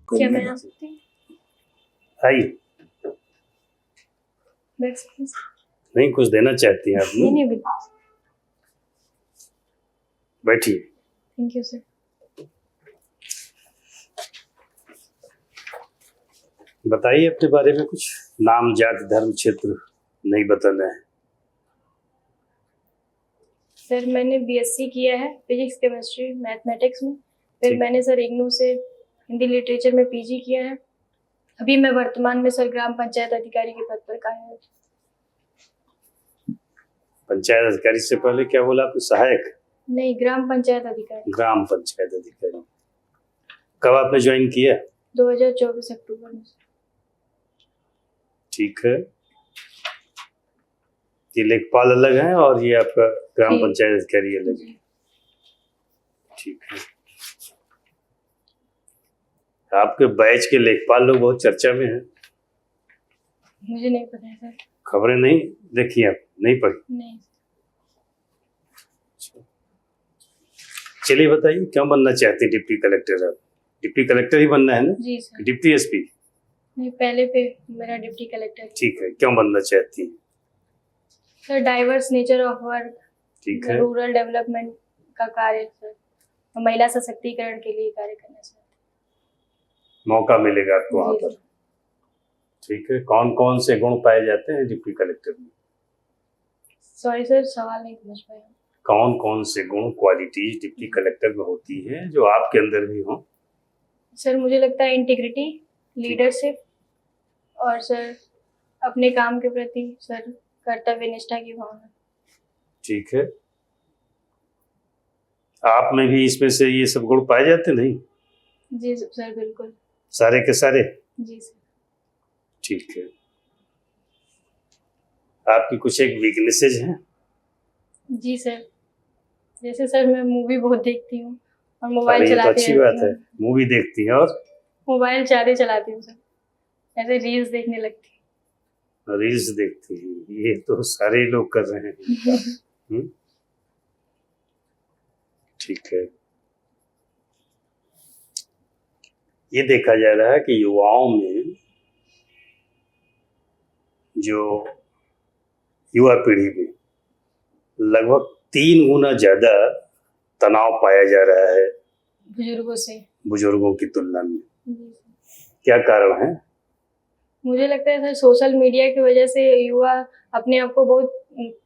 क्या मैं आ सकती हूँ? आइए। बैठ सकती हूँ? नहीं, कुछ देना चाहती हैं आप? नहीं नहीं बिल्कुल। बैठिए। Thank you sir. बताइए अपने बारे में कुछ। नाम, जाति, धर्म, क्षेत्र नहीं बताना है। सर मैंने बीएससी किया है फिजिक्स केमिस्ट्री मैथमेटिक्स में। फिर ठीक। मैंने सर इग्नू से हिंदी लिटरेचर में पीजी किया है। अभी मैं वर्तमान में सर ग्राम पंचायत अधिकारी के पद पर कार्यरत। पंचायत अधिकारी से पहले क्या बोला आपने? सहायक? नहीं, ग्राम पंचायत अधिकारी। ग्राम पंचायत अधिकारी। कब आपने ज्वाइन किया? 2024 अक्टूबर में। ठीक है। ये लेखपाल अलग है और ये आपका ग्राम पंचायत अधिकारी अलग है। ठीक है। आपके बैच के लेखपाल लोग बहुत चर्चा में हैं। मुझे नहीं पता है सर। खबरें नहीं देखी आप? नहीं पढ़ी? नहीं। चलिए बताइए, क्यों बनना चाहते हैं डिप्टी कलेक्टर? आप डिप्टी कलेक्टर ही बनना है ना? जी सर। Deputy SP? नहीं, पहले पे मेरा डिप्टी कलेक्टर। ठीक है, क्यों बनना चाहती हैं? Sir diverse nature of work, ठीक है। रूरल डेवलपमेंट का कार्य सर, महिला सशक्तिकरण के लिए कार्य करना चाहते हैं। मौका मिलेगा आपको वहाँ जी पर। ठीक है। कौन कौन से गुण पाए जाते हैं डिप्टी कलेक्टर में? सॉरी सर, सवाल नहीं समझ पाया। कौन कौन से गुण, क्वालिटीज डिप्टी कलेक्टर में होती है जो आपके अंदर भी हो? सर मुझे लगता है इंटीग्रिटी, लीडरशिप और सर अपने काम के प्रति सर कर्तव्य निष्ठा की भावना। ठीक है। आप में भी इसमें से ये सब गुण पाए जाते नहीं? जी सर बिल्कुल। सारे के सारे? जी सर। ठीक है। आपकी कुछ एक वीकनेसेस हैं? जी सर, जैसे सर मैं मूवी बहुत देखती हूँ और मोबाइल ये तो चलाती अच्छी बात है, मूवी देखती हैं और मोबाइल ज़्यादा चलाती हूँ सर, ऐसे रील्स देखने लगती हूँ। रील्स देखती हैं, ये तो सारे लोग कर रहे हैं। ठीक है। ये देखा जा रहा है कि युवाओं में, जो युवा पीढ़ी में लगभग 3 गुना ज्यादा तनाव पाया जा रहा है बुजुर्गों से, बुजुर्गों की तुलना में। जी। क्या कारण है? मुझे लगता है सर सोशल मीडिया की वजह से युवा अपने आप को बहुत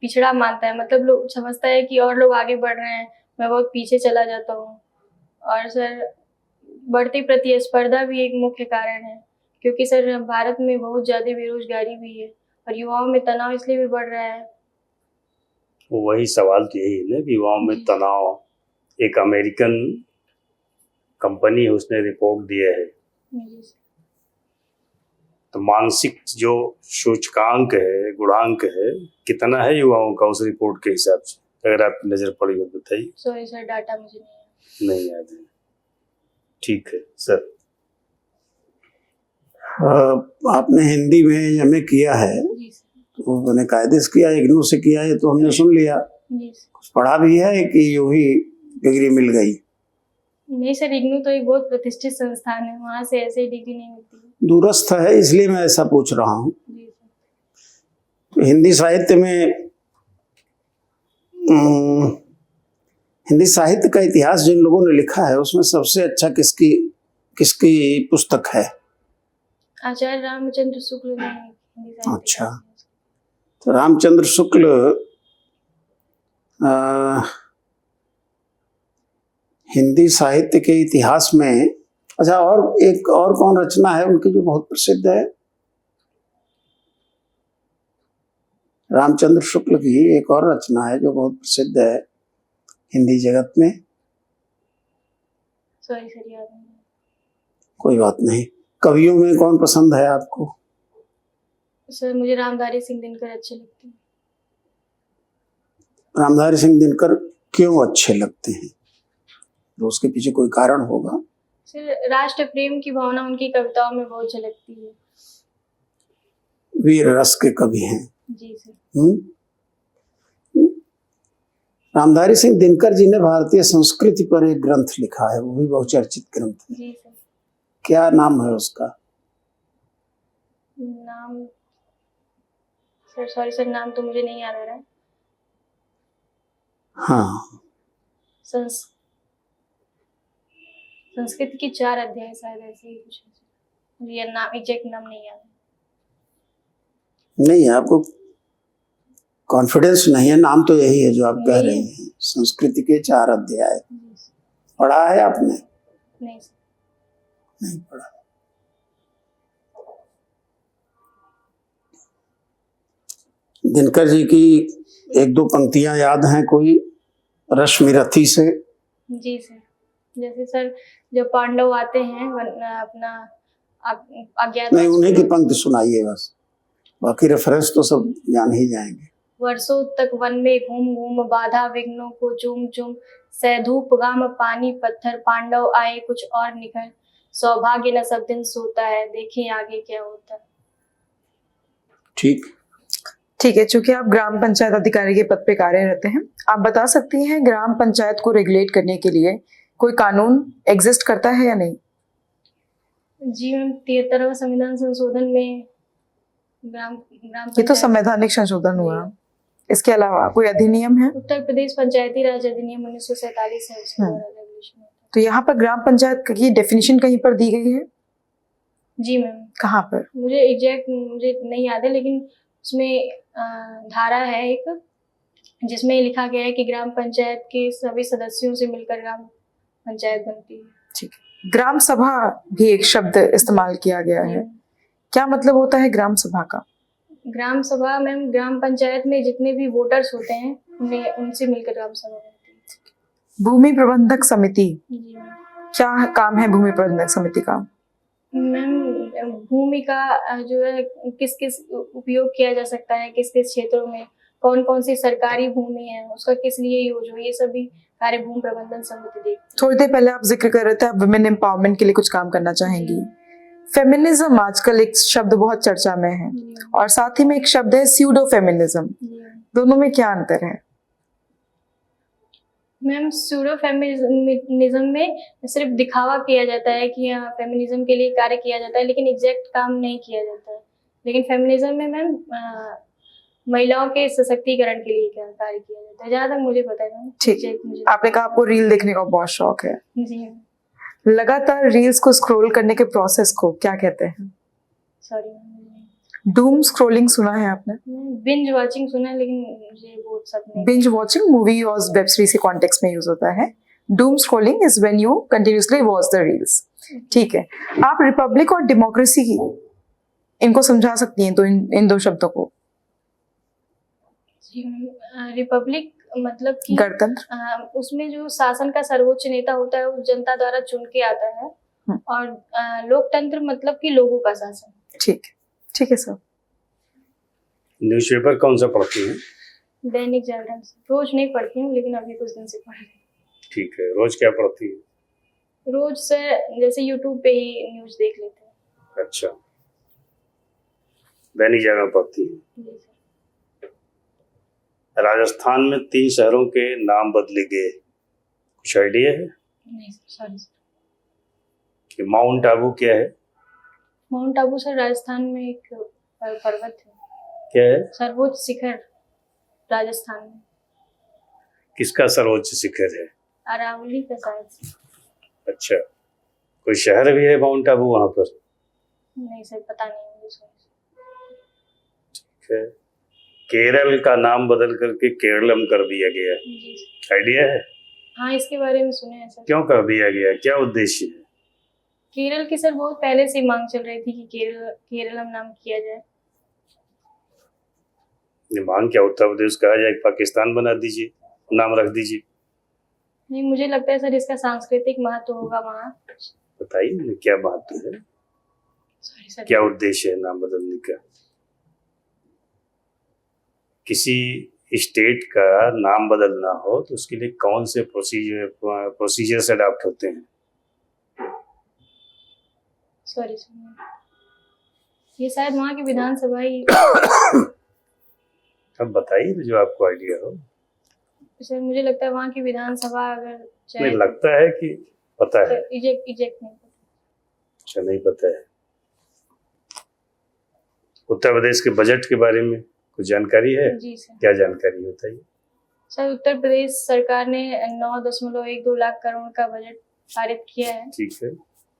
पिछड़ा मानता है, मतलब लोग समझता है कि और लोग आगे बढ़ रहे हैं, मैं बहुत पीछे चला जाता हूँ। और सर बढ़ती प्रतिस्पर्धा भी एक मुख्य कारण है, क्योंकि सर भारत में बहुत ज़्यादा बेरोजगारी भी है और युवाओं में तनाव इसलिए भी बढ़ रहा है। वही सवाल तो यही है ना कि युवाओं में तनाव। एक अमेरिकन कंपनी है, उसने रिपोर्ट दिया है। तो मानसिक जो सूचकांक है, गुणांक है, कितना है युवाओं का उस रिपोर्ट के हिसाब से? अगर आप नजर पड़ी हो बताइए। सॉरी सर, डाटा मुझे नहीं याद है। ठीक है सर। आपने हिंदी में एमए किया है, तो मैंने कायदे से किया, इग्नू से किया है, तो हमने सुन लिया। कुछ पढ़ा भी है कि यूं ही डिग्री मिल गई? नहीं सर, इग्नू तो एक बहुत प्रतिष्ठित संस्थान है, वहाँ से ऐसे ही डिग्री नहीं मिलती। दूरस्थ है इसलिए मैं ऐसा पूछ रहा हूँ। तो हिंदी साहित्य में हिंदी साहित्य का इतिहास जिन लोगों ने लिखा है उसमें सबसे अच्छा किसकी पुस्तक है? आचार्य रामचंद्र शुक्ल ने हिंदी साहित्य। अच्छा, तो रामचंद्र शुक्ल हिंदी साहित्य के इतिहास में, अच्छा, और एक और कौन रचना है उनकी जो बहुत प्रसिद्ध है? रामचंद्र शुक्ल की एक और रचना है जो बहुत प्रसिद्ध है हिंदी जगत में। सॉरी सर, याद नहीं। कोई बात नहीं। कवियों में कौन पसंद है आपको? सर मुझे रामधारी सिंह दिनकर अच्छे लगते हैं। रामधारी सिंह दिनकर क्यों अच्छे लगते हैं? तो उसके पीछे कोई कारण होगा। सर राष्ट्र प्रेम की भावना उनकी कविताओं में बहुत झलकती है। वीर रस के कवि हैं। जी सर। रामधारी सिंह दिनकर जी ने भारतीय संस्कृति पर एक ग्रंथ लिखा है, वो भी बहुचर्चित ग्रंथ है। जी सर। क्या नाम है उसका? नाम सर, सॉरी सर, नाम तो मुझे नहीं याद आ रहा है। हाँ, संस्कृत की 4 अध्याय शायद, ऐसे ही कुछ है। मुझे ये नाम, एग्जैक्ट नाम नहीं याद है। नहीं आपको कॉन्फिडेंस नहीं है, नाम तो यही है जो आप कह यही रही है। हैं, संस्कृति के 4 अध्याय। जी सर। पढ़ा है आपने? नहीं सर। नहीं पढ़ा। दिनकर जी की 1-2 पंक्तियां याद हैं कोई, रश्मि रथी से? जी सर, जैसे सर जब पांडव आते हैं अपना अज्ञातवास नहीं, उन्हीं की को, पंक्ति सुनाइए बस, बाकी रेफरेंस तो सब जान ही जाएंगे। वर्षों तक वन में घूम घूम बाधा विघ्नों को चूम चूम, सैधूप गाम पानी पत्थर पांडव आए कुछ और निखर, सौभाग्य न सब दिन सोता है, देखिए आगे क्या होता है। ठीक है, चूंकि आप ग्राम पंचायत अधिकारी के पद पे कार्यरत हैं, आप बता सकती हैं ग्राम पंचायत को रेगुलेट करने के लिए कोई कानून एग्जिस्ट करता है या नहीं? जी मैम, 73वां संविधान संशोधन में ग्राम ये तो पंचायत, संवैधानिक संशोधन हुआ, इसके अलावा कोई अधिनियम है? उत्तर प्रदेश पंचायती राज अधिनियम 1947 है, उसके द्वारा रेगुलेशन होता तो यहाँ पर ग्राम पंचायत की डेफिनेशन कहीं पर दी गई है? है। जी मैम, कहाँ पर? मुझे एग्जैक्ट मुझे नहीं याद है, लेकिन उसमें धारा है एक, जिसमें लिखा गया है कि ग्राम पंचायत के सभी सदस्यों से मिलकर ग्राम पंचायत बनती है। ठीक है। ग्राम सभा भी एक शब्द इस्तेमाल किया गया है, क्या मतलब होता है ग्राम सभा का? ग्राम सभा मैम, ग्राम पंचायत में जितने भी वोटर्स होते हैं उनसे मिलकर ग्राम सभा बनती है। भूमि प्रबंधक समिति, जी मैम। क्या काम है भूमि प्रबंधक समिति का? मैम, भूमि का जो है किस किस उपयोग किया जा सकता है, किस किस क्षेत्रों में कौन कौन सी सरकारी भूमि है, उसका किस लिए यूज हो, ये सभी कार्य भूमि प्रबंधन समिति देखती है। थोड़ी देर पहले आप जिक्र कर रहे थे आप वुमेन एम्पावरमेंट के लिए कुछ काम करना चाहेंगी। फेमिनिज्म आजकल एक शब्द बहुत चर्चा में है, और साथ ही में एक शब्द है स्यूडो फेमिनिज्म, दोनों में क्या अंतर है? मैम, स्यूडो फेमिनिज्म में सिर्फ दिखावा किया जाता है कि हाँ फेमिनिज्म के लिए कार्य किया जाता है, लेकिन एग्जैक्ट काम नहीं किया जाता है। लेकिन फेमिनिज्म में मैम महिलाओं के सशक्तिकरण के लिए क्या कार्य किया जाता है, जहाँ तक मुझे पता है मैम। ठीक, आपने कहा आपको रील देखने का बहुत शौक है, जी लगातार रील्स को स्क्रॉल करने के प्रोसेस को क्या कहते हैं? सॉरी, डूम स्क्रॉलिंग सुना है आपने? बिंज वॉचिंग सुना है, लेकिन मुझे वो सब नहीं। बिंज वॉचिंग मूवी और वेब सीरीज के कॉन्टेक्स्ट में यूज होता है। Doom scrolling is when you continuously watch the reels. ठीक है, आप रिपब्लिक और डेमोक्रेसी की इनको समझा सकती हैं तो इन 2 शब्दों को? रिपब्लिक मतलब कि गणतंत्र, उसमें जो शासन का सर्वोच्च नेता होता है वो जनता द्वारा चुन के आता है, और लोकतंत्र मतलब कि लोगों का शासन। ठीक है सर। न्यूज़पेपर कौन सा पढ़ती हैं? दैनिक जागरण, रोज नहीं पढ़ती हूँ, लेकिन अभी कुछ दिन से पढ़ रही हूँ। ठीक है, रोज क्या पढ़ती है? रोज से जैसे यूट्यूब पे ही न्यूज देख लेते हैं। अच्छा, दैनिक जागरण पढ़ती है। जी सर। राजस्थान में 3 शहरों के नाम बदले गए, कुछ आइडिया है? नहीं सर, सॉरी सर। कि माउंट आबू क्या है? माउंट आबू सर राजस्थान में एक पर्वत है। क्या है? सर्वोच्च शिखर राजस्थान में। किसका सर्वोच्च शिखर है? अरावली का शायद। अच्छा, कोई शहर भी है माउंट आबू वहां पर? नहीं सर, पता नहीं मुझे सर। ठीक है, केरल का नाम बदल करके केरलम कर दिया गया, जी सर। आइडिया है? हाँ, इसके बारे में सुने हैं सर। क्यों कर दिया गया, क्या उद्देश्य है? केरल की सर बहुत पहले से मांग चल रही थी कि केरलम नाम किया जाए। ये मांग क्या, उत्तर प्रदेश कहा जाए पाकिस्तान बना दीजिए, नाम रख दीजिए। नहीं, मुझे लगता है सर इसका सांस्कृतिक महत्व होगा वहाँ। बताइए क्या महत्व है, सॉरी सर। क्या उद्देश्य है नाम बदलने का? किसी स्टेट का नाम बदलना हो तो उसके लिए कौन से प्रोसीजर अडॉप्ट होते हैं? सॉरी सर, ये शायद वहाँ की विधानसभा ही। अब बताइए जो आपको आइडिया हो। सर मुझे लगता है वहाँ की विधानसभा अगर नहीं लगता है कि पता है? इजेक्ट नहीं पता। अच्छा, नहीं पता है। उत्तर प्रदेश के बजट के बारे में कुछ जानकारी है? जी सर। क्या जानकारी होता है? सर उत्तर प्रदेश सरकार ने 9.12 लाख करोड़ का बजट पारित किया है। ठीक है।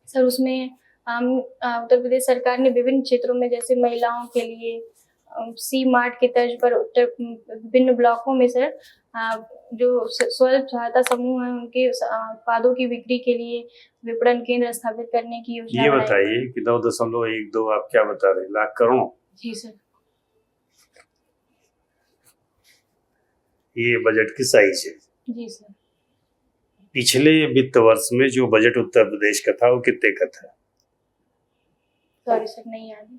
सर उसमें उत्तर प्रदेश सरकार ने विभिन्न क्षेत्रों में जैसे महिलाओं के लिए सी मार्ट की तर्ज पर विभिन्न ब्लॉकों में सर जो स्व सहायता समूह हैं उनके उत्पादों की बिक्री के लिए विपणन केंद्र स्थापित करने की योजना ये बनाई है। बताइए कि 9.12 आप क्या बता रहे हैं, लाख करोड़? जी सर। ये बजट की साइज है। जी सर। पिछले वित्त वर्ष में जो बजट उत्तर प्रदेश का था वो कितने का था? सॉरी सर, नहीं याद है।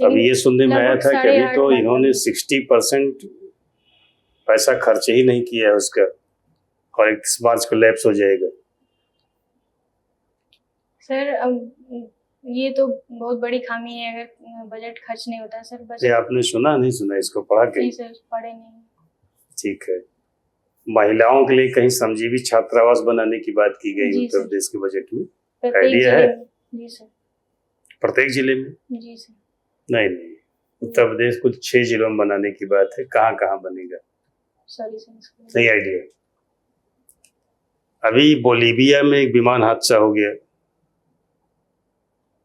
अभी ये सुनने में आया था कि अभी 8.5 तो लाख इन्होंने 60% पैसा खर्च ही नहीं किया है उसका, और 31 मार्च को लैप्स हो जाएगा। सर ये तो बहुत बड़ी खामी है अगर बजट खर्च नहीं होता है सर। ये बजट आपने सुना नहीं सुना, इसको पढ़ा नहीं कहीं? सर, पढ़े नहीं। ठीक है। महिलाओं के लिए कहीं संजीवी छात्रावास बनाने की बात की गई जी उत्तर सर। प्रदेश के बजट में। प्रत्येक आइडिया जिले है? में। जी सर। प्रत्येक जिले में? जी सर। नहीं, उत्तर प्रदेश कुल 6 जिलों में बनाने की बात है। कहाँ कहाँ बनेगा? सॉरी सर, इसको नहीं आइडिया। अभी बोलीविया में एक विमान हादसा हो गया,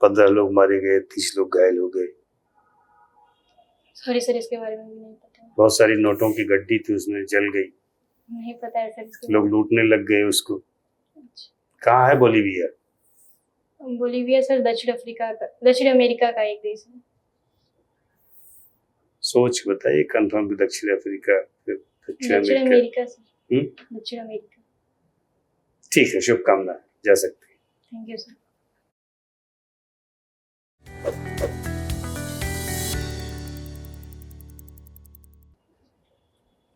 15 लोग मारे गए, 30 लोग घायल हो गए। सॉरी सर, इसके बारे में भी नहीं पता। बहुत सारी नोटों की गड्डी थी, उसमें जल गई, नहीं पता है सर इसके लोग लूटने लग गए उसको। अच्छा। कहाँ है बोलीविया? बोलीविया सर दक्षिण अमेरिका का एक देश है। सोच बताइए कंफर्म, दक्षिण अफ्रीका, फिर दक्षिण दक्षिण अमेरिका। America sir. दक्षिण अमेरिका। ठीक है, शुभकामना, जा सकते हैं। Thank you sir.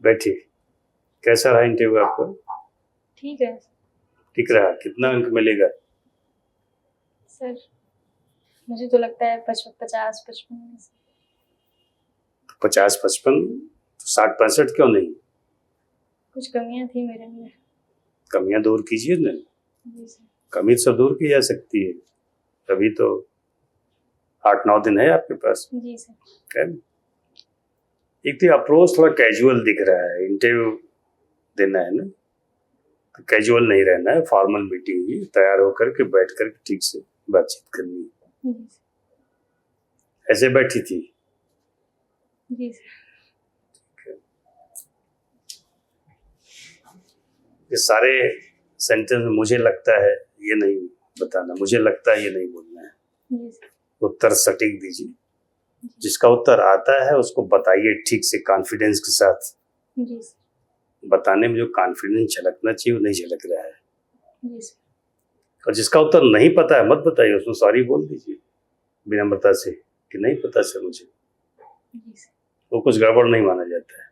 बैठिए। कैसा रहा इंटरव्यू आपका? ठीक है ठीक रहा? कितना अंक मिलेगा? सर, मुझे तो लगता है 50-55। 50-55? 60-65 क्यों नहीं? कुछ कमियां थी मेरे में। कमियां दूर कीजिए ना। जी सर। कमी सब दूर की जा सकती है। अभी तो 8-9 दिन है आपके पास, जी सर। है ना? एक तो अप्रोच थोड़ा कैजुअल दिख रहा है, इंटरव्यू देना है ना, तो कैजुअल नहीं रहना है, फॉर्मल मीटिंग ही, तैयार होकर के बैठ कर के ठीक से बातचीत करनी है। जी सर। ऐसे बैठी थी? जी सर। ये सारे सेंटेंस मुझे लगता है ये नहीं बताना, मुझे लगता है ये नहीं बोलना है। जी सर। उत्तर सटीक दीजिए। जिसका उत्तर आता है उसको बताइए ठीक से, कॉन्फिडेंस के साथ। जी सर। बताने में जो कॉन्फिडेंस झलकना चाहिए वो नहीं झलक रहा है। जी सर। और जिसका उत्तर नहीं पता है मत बताइए, उसमें सॉरी बोल दीजिए विनम्रता से कि नहीं पता सर मुझे। जी सर। वो कुछ गड़बड़ नहीं माना जाता है।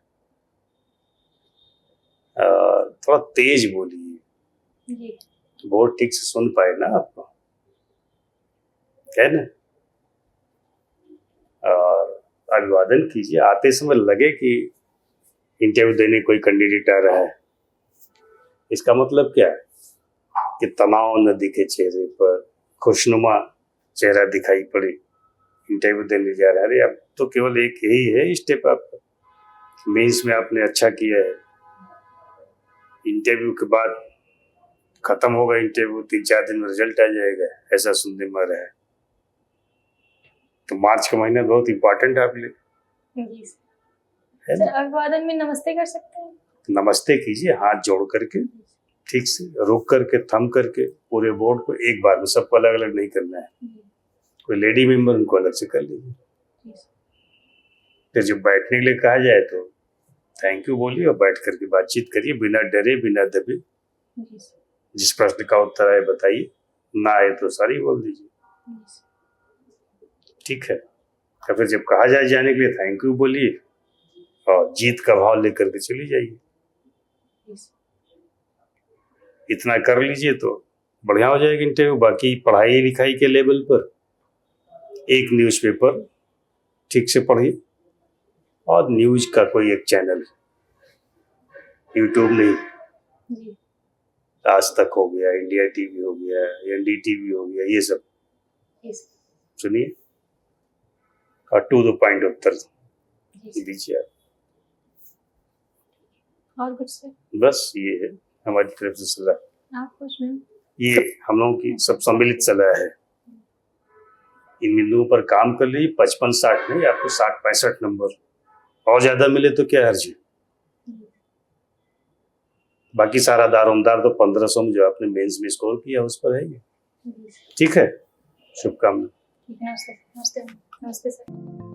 थोड़ा तेज बोलिए, जी। बहुत ठीक से सुन पाए ना आपको, है ना? और अभिवादन कीजिए, आते समय लगे कि इंटरव्यू देने कोई कैंडिडेट आ रहा है। इसका मतलब क्या है कि तनाव न दिखे चेहरे पर, खुशनुमा चेहरा दिखाई पड़े, इंटरव्यू देने जा रहा है। अरे अब तो केवल एक यही है स्टेप आपका, मेंस में आपने अच्छा किया है, इंटरव्यू के बाद खत्म होगा इंटरव्यू, 3-4 दिन में रिजल्ट आ जाएगा, ऐसा सुनने में आ रहा है। तो मार्च का महीना बहुत इंपॉर्टेंट है आपके लिए। जी सर। सर अभिवादन में नमस्ते कर सकते हैं? नमस्ते कीजिए, हाथ जोड़ करके, ठीक से रुक करके, थम करके, पूरे बोर्ड को एक बार में, सबको अलग अलग नहीं करना है। कोई लेडी मेंबर उनको अलग से कर लीजिए। फिर जब बैठने के लिए कहा जाए तो थैंक यू बोलिए और बैठ करके बातचीत करिए, बिना डरे बिना दबे। जिस प्रश्न का उत्तर आए बताइए, ना आए तो सॉरी बोल दीजिए, ठीक है? तो फिर जब कहा जाए जाने के लिए थैंक यू बोलिए और जीत का भाव लेकर के चली जाइए। इतना कर लीजिए तो बढ़िया हो जाएगा इंटरव्यू। बाकी पढ़ाई लिखाई के लेवल पर एक न्यूज़पेपर ठीक से पढ़िए और न्यूज का कोई एक चैनल, यूट्यूब नहीं, आज तक हो गया, इंडिया टीवी हो गया, एनडीटीवी हो गया, ये सब जी सर। सुनिए और टू द पॉइंट उत्तर जी सर। दीजिए आप। और कुछ सर? बस ये है हमारी तरफ से सलाह। आप कुछ मैम? ये हम लोगों की सब सम्मिलित सलाह है। इन बिंदुओं पर काम कर लीजिए। 55-60 नहीं, आपको 60-65 नंबर और ज्यादा मिले तो क्या हर्ज है। बाकी सारा दारोमदार तो 1500 में जो आपने मेंस में स्कोर किया उस पर है ये। जी सर। ठीक है, शुभकामनाएं। नमस्ते नमस्ते नमस्ते सर।